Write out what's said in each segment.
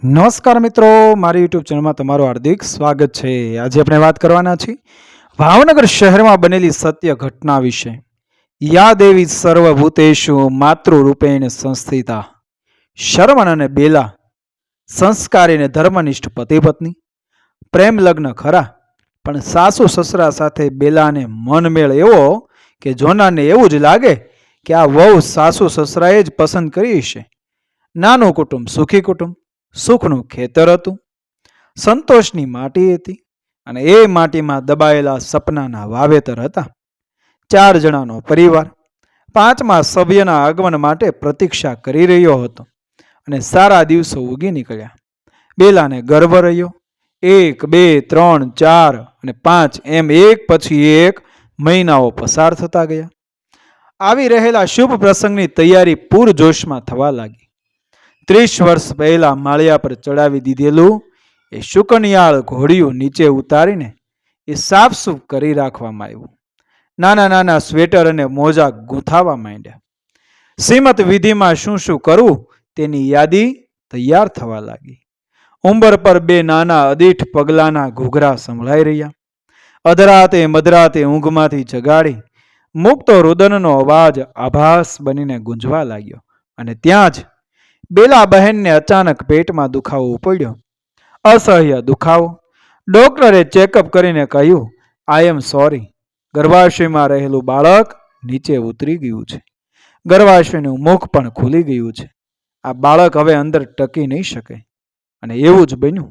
નમસ્કાર મિત્રો, મારી યુટ્યુબ ચેનલમાં તમારું હાર્દિક સ્વાગત છે. આજે આપણે વાત કરવાના છીએ ભાવનગર શહેરમાં બનેલી સત્ય ઘટના વિશે. યા દેવી સર્વભૂતેષુ માતૃરૂપેણ સંસ્થિતા. શરવણ અને બેલા સંસ્કારી અને ધર્મનિષ્ઠ પતિ પત્ની, પ્રેમ લગ્ન ખરા, પણ સાસુ સસરા સાથે બેલાને મનમેળ એવો કે જોનારને એવું જ લાગે કે આ વહુ સાસુ સસરાએ જ પસંદ કરી છે. નાનું કુટુંબ સુખી કુટુંબ, સુખનું ખેતર હતું, સંતોષની માટી હતી અને એ માટીમાં દબાયેલા સપનાના વાવેતર હતા. 4 જણાનો પરિવાર 5મા સભ્યના આગમન માટે પ્રતીક્ષા કરી રહ્યો હતો અને સારા દિવસો ઉગી નીકળ્યા. બેલાને ગર્વ રહ્યો. 1, 2, 3, 4 અને 5 એમ એક પછી એક મહિનાઓ પસાર થતા ગયા. આવી રહેલા શુભ પ્રસંગની તૈયારી પૂરજોશમાં થવા લાગી. 30 વર્ષ પહેલા માળિયા પર ચડાવી દીધેલું એ શુકનિયાળ ઘોડિયું નીચે ઉતારીને એ સાફસૂફ કરી રાખવામાં આવ્યું. નાના નાના સ્વેટર અને મોજા ગૂંથાવા માંડ્યા. શ્રીમત વિધિમાં શું શું કરવું તેની યાદી તૈયાર થવા લાગી. ઉંબર પર 2 નાના અદીઠ પગલાના ઘૂઘરા સંભળાઈ રહ્યા. અધરાતે મધરાતે ઊંઘમાંથી જગાડી મુક્તો રુદનનો અવાજ આભાસ બનીને ગુંજવા લાગ્યો. અને ત્યાં જ બેલા બહેનને અચાનક પેટમાં દુખાવો પડ્યો. અસહ્ય દુખાવો. ડોક્ટરે ચેકઅપ કરીને કહ્યું, આઈ એમ સોરી, ગર્ભાશયમાં રહેલું બાળક નીચે ઉતરી ગયું છે. ગર્ભાશયનું મુખ પણ ખુલી ગયું છે. આ બાળક હવે અંદર ટકી નહીં શકે. અને એવું જ બન્યું.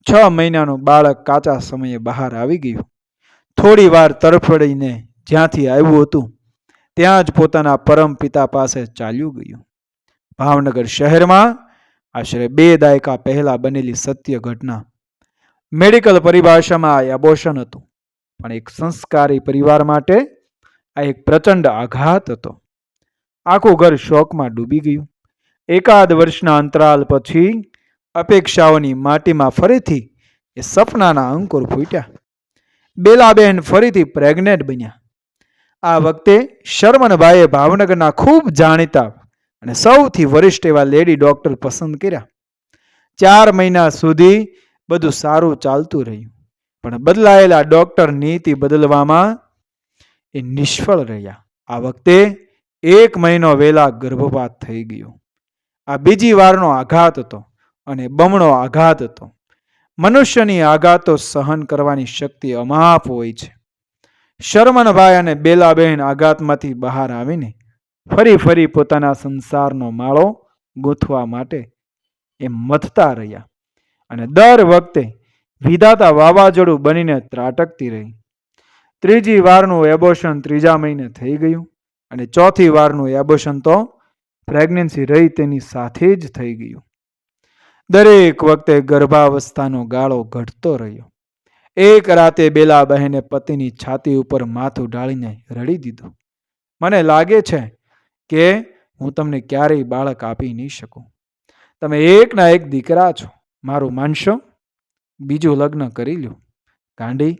6 મહિનાનું બાળક કાચા સમયે બહાર આવી ગયું. થોડી વાર તરફડીને જ્યાંથી આવ્યું હતું ત્યાં જ પોતાના પરમ પિતા પાસે ચાલ્યું ગયું. ભાવનગર શહેરમાં આશરે 2 દાયકા પહેલા બનેલી સત્ય ઘટના. મેડિકલ પરિભાષામાં આ એબોર્શન હતું, પણ એક સંસ્કારી પરિવાર માટે આ એક પ્રચંડ આઘાત હતો. આખું ઘર શોકમાં ડૂબી ગયું. એકાદ વર્ષના અંતરાલ પછી અપેક્ષાઓની માટીમાં ફરીથી એ સપનાના અંકુર ફૂટ્યા. બેલાબેન ફરીથી પ્રેગ્નેન્ટ બન્યા. આ વખતે શરમનભાઈએ ભાવનગરના ખૂબ જાણીતા અને સૌથી વરિષ્ઠ એવા લેડી ડોક્ટર પસંદ કર્યા. 4 મહિના સુધી બધું સારું ચાલતું રહ્યું, પણ બદલાયેલા ડોક્ટર નીતિ બદલવામાં એ નિષ્ફળ રહ્યા. આ વખતે 1 મહિનો વહેલા ગર્ભપાત થઈ ગયો. આ બીજી વારનો આઘાત હતો અને બમણો આઘાત હતો. મનુષ્યની આઘાતો સહન કરવાની શક્તિ અમાપ હોય છે. શરમનભાઈ અને બેલાબહેન આઘાતમાંથી બહાર આવીને ફરી પોતાના સંસારનો માળો ગૂંથવા માટે એ મથતા રહ્યા. અને દર વખતે વિધાતા વાવાઝોડું બનીને ત્રાટકતી રહી. 3જી વારનું એબોર્શન 3જા મહિને થઈ ગયું અને 4થી વારનું એબોર્શન તો પ્રેગ્નન્સી રહી તેની સાથે જ થઈ ગયું. દરેક વખતે ગર્ભાવસ્થાનો ગાળો ઘટતો રહ્યો. એક રાતે બેલા બહેને પતિની છાતી ઉપર માથું ઢાળીને રડી દીધું. મને લાગે છે કે હું તમને ક્યારેય બાળક આપી નહીં શકું. તમે એકના એક દીકરા છો, મારું માનશો? બીજું લગ્ન કરી લ્યો. ગાંડી,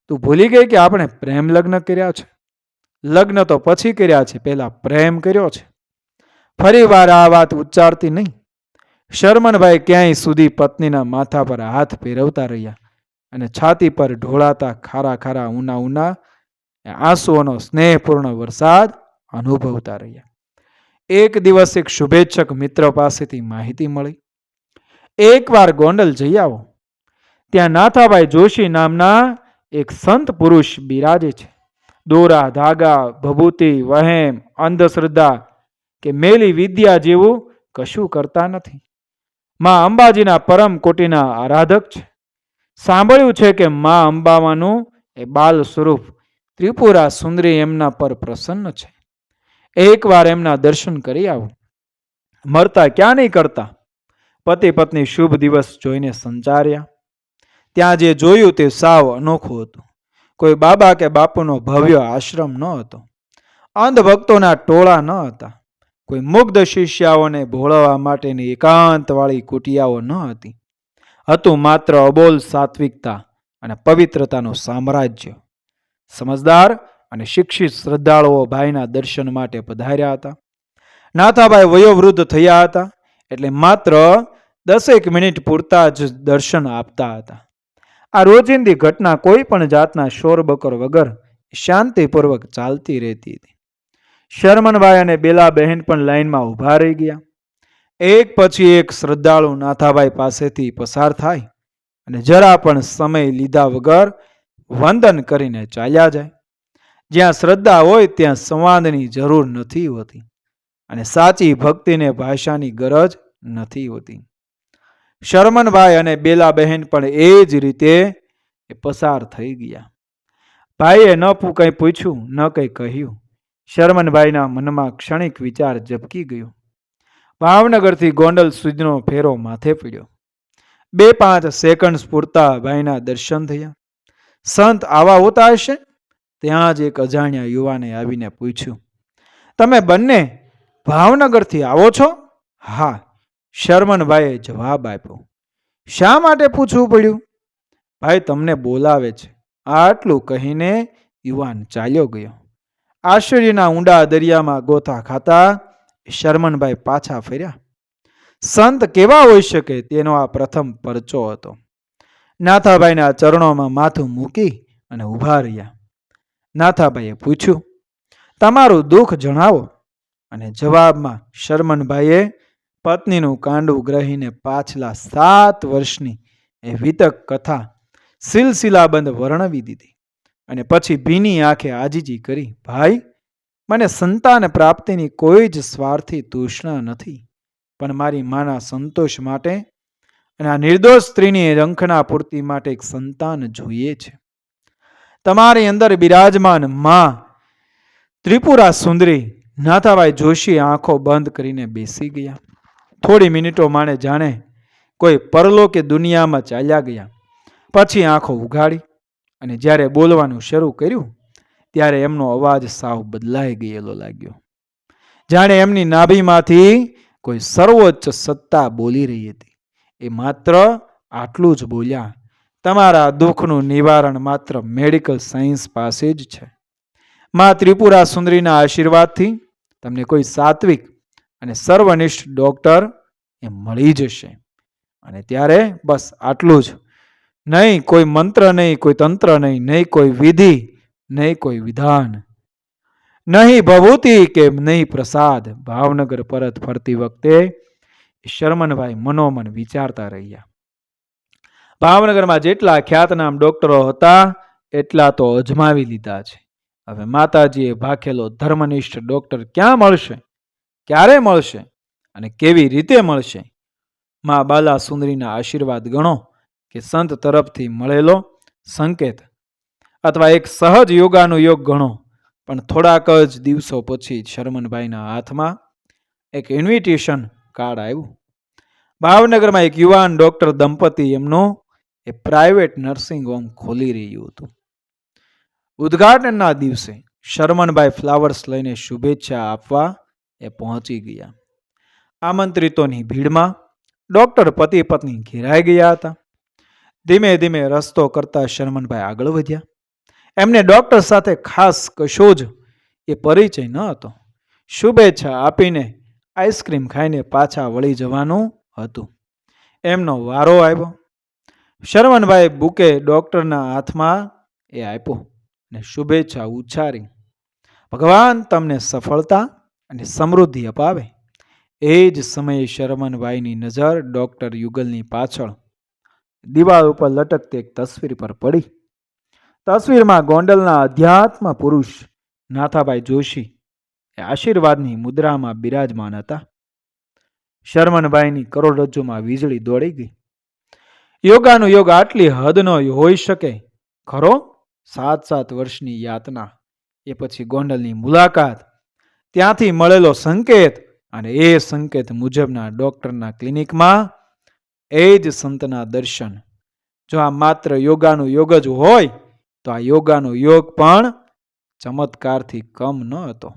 તું ભૂલી ગઈ કે આપણે પ્રેમ લગ્ન કર્યા છે? લગ્ન તો પછી કર્યા છે, પહેલા પ્રેમ કર્યો છે. ફરી વાર આ વાત ઉચ્ચારતી નહીં. શરમનભાઈ ક્યાંય સુધી પત્નીના માથા પર હાથ ફેરવતા રહ્યા અને છાતી પર ઢોળાતા ખારા ખારા ઊના આંસુઓનો સ્નેહપૂર્ણ વરસાદ અનુભવતા રહ્યા. એક દિવસ એક શુભેચ્છક મિત્ર પાસેથી માહિતી મળી, એકવાર ગોંડલ જઈ આવો. ત્યાં નાથાભાઈ જોશી નામના એક સંત પુરુષ બિરાજે છે. દોરા ધાગા, ભભૂતિ, વહેમ, અંધશ્રદ્ધા કે મેલી વિદ્યા જેવું કશું કરતા નથી. માં અંબાજીના પરમ કોટીના આરાધક છે. સાંભળ્યું છે કે માં અંબામાનું એ બાલ સ્વરૂપ ત્રિપુરા સુંદરી એમના પર પ્રસન્ન છે. એકવાર એમના દર્શન કરી આવો. મરતા ક્યાં નહીં કરતા. પતિ પત્ની શુભ દિવસ જોઈને સંચાર્યા. ત્યાં જે જોયું તે સાવ અનોખું હતું. કોઈ બાબા કે બાપુનો ભવ્ય આશ્રમ ન હતો. અંધ ભક્તોના ટોળા ન હતા. કોઈ મુગ્ધ શિષ્યાઓને ભોળવવા માટેની એકાંતવાળી કુટિયાઓ ન હતી. હતું માત્ર અબોલ સાત્વિકતા અને પવિત્રતાનું સામ્રાજ્ય. સમજદાર અને શિક્ષિત શ્રદ્ધાળુઓ ભાઈના દર્શન માટે પધાર્યા હતા. નાથાભાઈ વયોવૃદ્ધ થયા હતા એટલે માત્ર 10 મિનિટ પૂરતા જ દર્શન આપતા હતા. આ રોજિંદી ઘટના કોઈ પણ જાતના શોરબકોર વગર શાંતિપૂર્વક ચાલતી રહેતી હતી. શરમનભાઈ અને બેલાબહેન પણ લાઈનમાં ઊભા રહી ગયા. એક પછી એક શ્રદ્ધાળુ નાથાભાઈ પાસેથી પસાર થાય અને જરા પણ સમય લીધા વગર વંદન કરીને ચાલ્યા જાય. જ્યાં શ્રદ્ધા હોય ત્યાં સંવાદની જરૂર નથી હોતી અને સાચી ભક્તિને ભાષાની ગરજ નથી હોતી. શરમનભાઈ અને બેલાબહેન પણ એ જ રીતે પસાર થઈ ગયા. ભાઈએ ન કંઈ પૂછ્યું ન કંઈ કહ્યું. શરમનભાઈના મનમાં ક્ષણિક વિચાર ઝબકી ગયો. ભાવનગરથી ગોંડલ સુધીનો ફેરો માથે પડ્યો. 2-5 સેકન્ડ પૂરતા ભાઈના દર્શન થયા. સંત આવા હોતા હશે? ત્યાં જ એક અજાણ્યા યુવાને આવીને પૂછ્યું, તમે બંને ભાવનગરથી આવો છો? હા, શરમનભાઈએ જવાબ આપ્યો. શા માટે પૂછવું પડ્યું? ભાઈ તમને બોલાવે છે. આટલું કહીને યુવાન ચાલ્યો ગયો. આશ્ચર્યના ઊંડા દરિયામાં ગોતા ખાતા શરમનભાઈ પાછા ફર્યા. સંત કેવા હોઈ શકે તેનો આ પ્રથમ પરચો હતો. નાથાભાઈના ચરણોમાં માથું મૂકી અને ઊભા રહ્યા. નાથાભાઈએ પૂછ્યું, તમારું દુઃખ જણાવો. અને જવાબમાં શરમનભાઈએ પત્નીનું કાંડું ગ્રહીને પાછલા 7 વર્ષની એ વિતક કથા સિલસિલાબંધ વર્ણવી દીધી. અને પછી ભીની આંખે આજીજી કરી, ભાઈ, મને સંતાન પ્રાપ્તિની કોઈ જ સ્વાર્થી તૃષ્ણા નથી, પણ મારી માના સંતોષ માટે અને આ નિર્દોષ સ્ત્રીની રંખના પૂર્તિ માટે એક સંતાન જોઈએ છે. તમારી અંદર બિરાજમાન માં ત્રિપુરા સુંદરી. નાથાભાઈ જોશી આંખો બંધ કરીને બેસી ગયા. થોડી મિનિટો માણે જાણે કોઈ પરલોકે દુનિયામાં ચાલ્યા ગયા. પછી આંખો ઉઘાડી અને જ્યારે બોલવાનું શરૂ કર્યું ત્યારે એમનો અવાજ સાવ બદલાઈ ગયેલો લાગ્યો. જાણે એમની નાભીમાંથી કોઈ સર્વોચ્ચ સત્તા બોલી રહી હતી. એ માત્ર આટલું જ બોલ્યા, તમારા દુઃખનું નિવારણ માત્ર મેડિકલ સાયન્સ પાસે જ છે. માં ત્રિપુરા સુંદરીના આશીર્વાદથી તમને કોઈ સાત્વિક અને સર્વનિષ્ઠ ડોક્ટર એ મળી જશે. અને ત્યારે બસ આટલું જ. નહીં કોઈ મંત્ર, નહીં કોઈ તંત્ર, નહીં કોઈ વિધિ, નહીં કોઈ વિધાન, નહીં ભભૂતિ કે નહીં પ્રસાદ. ભાવનગર પરત ફરતી વખતે શરમનભાઈ મનોમન વિચારતા રહ્યા, ભાવનગરમાં જેટલા ખ્યાતનામ ડોક્ટરો હતા એટલા તો અજમાવી લીધા છે. હવે માતાજીએ ભાખેલો ધર્મનિષ્ઠ ડોક્ટર ક્યાં મળશે, ક્યારે મળશે અને કેવી રીતે મળશે? મા બાલા સુંદરીના આશીર્વાદ ગણો કે સંત તરફથી મળેલો સંકેત અથવા એક સહજ યોગાનુયોગ ગણો. પણ થોડાક જ દિવસો પછી શરમનભાઈના હાથમાં એક ઇન્વિટેશન કાર્ડ આવ્યું. ભાવનગરમાં એક યુવાન ડોક્ટર દંપતી એમનું એ પ્રાઇવેટ નર્સિંગ હોમ ખોલી રહ્યું હતું. ઉદ્ઘાટનના દિવસે શરમનભાઈ ફ્લાવર્સ લઈને શુભેચ્છા આપવા એ પહોંચી ગયા. આમંત્રિતોની ભીડમાં ડોક્ટર પતિ પત્ની ઘેરાઈ ગયા હતા. ધીમે ધીમે રસ્તો કરતા શરમનભાઈ આગળ વધ્યા. એમને ડોક્ટર સાથે ખાસ કશો જ એ પરિચય ન હતો. શુભેચ્છા આપીને આઈસ્ક્રીમ ખાઈને પાછા વળી જવાનું હતું. એમનો વારો આવ્યો. શરમનભાઈ બુકે ડોક્ટરના હાથમાં એ આપ્યો અને શુભેચ્છા ઉચ્ચારી. ભગવાન તમને સફળતા અને સમૃદ્ધિ અપાવે. એ જ સમયે શરમનભાઈની નજર ડોક્ટર યુગલની પાછળ દિવાલ ઉપર લટકતી એક તસવીર પર પડી. તસવીરમાં ગોંડલના અધ્યાત્મ પુરુષ નાથાભાઈ જોશી એ આશીર્વાદની મુદ્રામાં બિરાજમાન હતા. શરમનભાઈની કરોડરજ્જુમાં વીજળી દોડી ગઈ. યોગાનું યોગ આટલી હદનો હોઈ શકે ખરો? 7 વર્ષની યાતના, એ પછી ગોંડલની મુલાકાત, ત્યાંથી મળેલો સંકેત અને એ સંકેત મુજબના ડોક્ટરના ક્લિનિકમાં એ જ સંતના દર્શન. જો આ માત્ર યોગાનું યોગ જ હોય તો આ યોગાનો યોગ પણ ચમત્કારથી કમ ન હતો.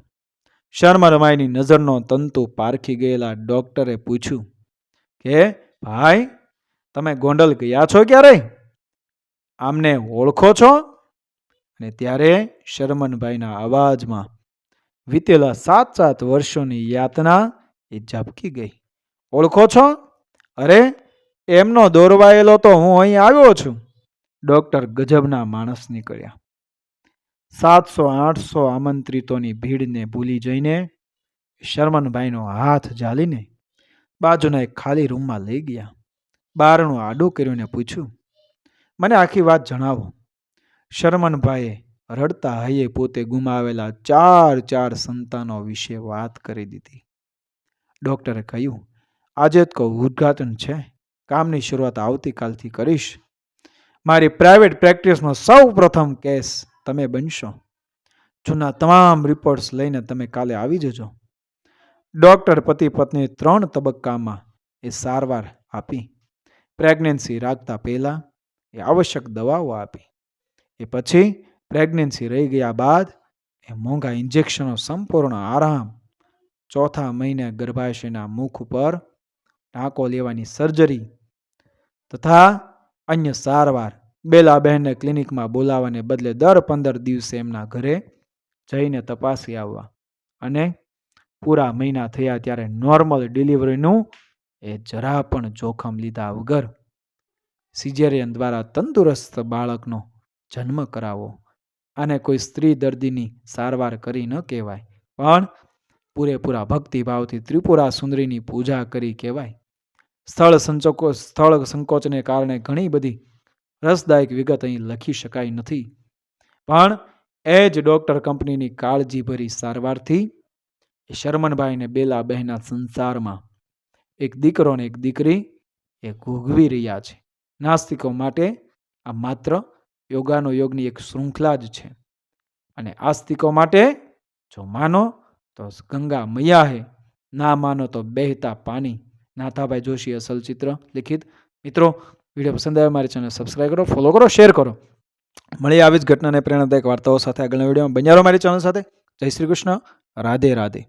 શરમનભાઈની નજરનો તંતુ પારખી ગયેલા ડોક્ટરે પૂછ્યું કે ભાઈ, તમે ગોંડલ ગયા છો ક્યારે? આમને ઓળખો છો? અને ત્યારે શરમનભાઈના અવાજમાં વીતેલા 7 વર્ષોની યાતના એ ઝબકી ગઈ. ઓળખો છો? અરે, એમનો દોરવાયેલો તો હું અહીં આવ્યો છું. ડોક્ટર ગજબના માણસ નીકળ્યા. 700-800 આમંત્રિતોની ભીડને ભૂલી જઈને શરમનભાઈનો હાથ ઝાલીને બાજુના એક ખાલી રૂમમાં લઈ ગયા. બારણું આડું કર્યું ને પૂછ્યું, મને આખી વાત જણાવો. શરમનભાઈએ રડતા હૈયે પોતે ગુમાવેલા ચાર સંતાનો વિશે વાત કરી દીધી. ડોક્ટરે કહ્યું, આજે જ કહું, ઉદ્ઘાટન છે. કામની શરૂઆત આવતીકાલથી કરીશ. મારી પ્રાઇવેટ પ્રેક્ટિસનો સૌ પ્રથમ કેસ તમે બનશો. જૂના તમામ રિપોર્ટ્સ લઈને તમે કાલે આવી જજો. ડોક્ટર પતિ પત્ની 3 તબક્કામાં એ સારવાર આપી. પ્રેગ્નન્સી રાખતા પહેલાં એ આવશ્યક દવાઓ આપી. એ પછી પ્રેગ્નન્સી રહી ગયા બાદ એ મોંઘા ઇન્જેક્શનો, સંપૂર્ણ આરામ, 4થા મહિને ગર્ભાશયના મુખ ઉપર ટાંકો લેવાની સર્જરી તથા અન્ય સારવાર. બેલાબહેનને ક્લિનિકમાં બોલાવવાને બદલે દર 15 દિવસે એમના ઘરે જઈને તપાસી આવવા અને પૂરા મહિના થયા ત્યારે નોર્મલ ડિલિવરીનું એ જરા પણ જોખમ લીધા વગર સિઝેરિયન દ્વારા તંદુરસ્ત બાળકનો જન્મ કરાવો. આને કોઈ સ્ત્રી દર્દીની સારવાર કરી ન કહેવાય, પણ પૂરેપૂરા ભક્તિભાવથી ત્રિપુરા સુંદરીની પૂજા કરી કહેવાય. સ્થળ સંકોચને કારણે ઘણી બધી રસદાયક વિગત અહીં લખી શકાય નથી, પણ એ જ ડોક્ટર કંપનીની કાળજીભરી સારવારથી શરમનભાઈને બેલાબહેનના સંસારમાં એક દીકરો ને એક દીકરી એ ભોગવી રહ્યા છે. નાસ્તિકો માટે આ માત્ર યોગાનો યોગની એક શૃંખલા જ છે, અને આસ્તિકો માટે જો માનો તો ગંગા મૈયા હે, ના માનો તો બહેતા પાણી. નાથાભાઈ જોશી, અસલ ચિત્ર લિખિત. મિત્રો, વિડીયો પસંદ આવે મારી ચેનલ સબસ્ક્રાઈબ કરો, ફોલો કરો, શેર કરો. મળીએ આવી જ ઘટનાને પ્રેરણાદાયક વાર્તાઓ સાથે આગળના વિડીયોમાં. બન્યા રહો મારી ચેનલ સાથે. જય શ્રી કૃષ્ણ. રાધે રાધે.